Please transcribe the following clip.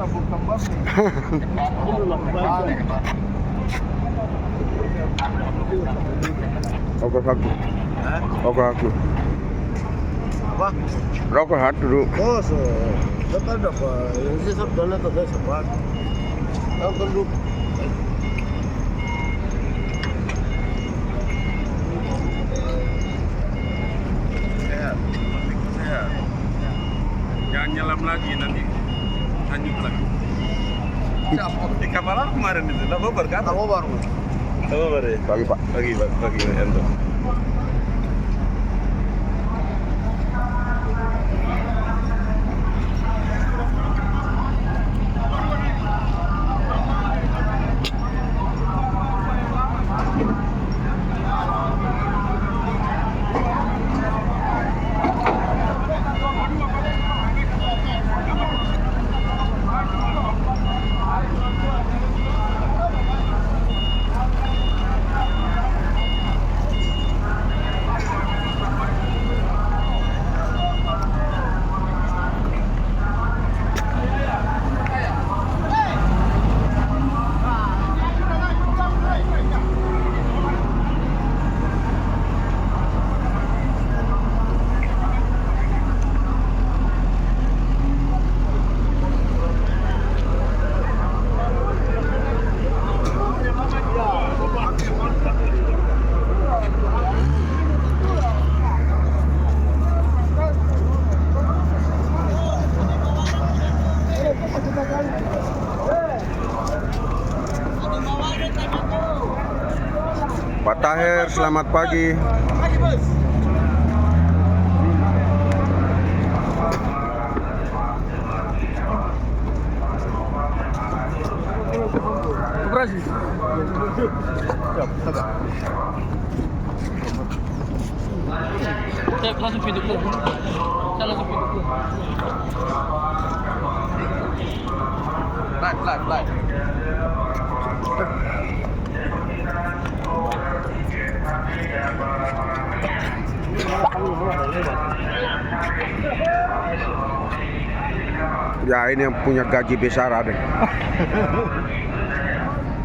Rokok satu. Rokok satu. Apa? Rokok satu dulu. Oh, dapat dapat. Ini sebetulnya tidak sempat. Yang perlu. Sehat, sehat. Jangan nyelam lagi nanti hanyut lagi. Di kapal apa kemarin itu? Lah babar kan? Tahu baru. Babar ya? Pagi Pak. Pagi Ento. Pak Tahir, selamat pagi. Operasi. Saya langsung pintu ke. Saya langsung pintu ke. Light. Ya ini yang punya gaji besar ada.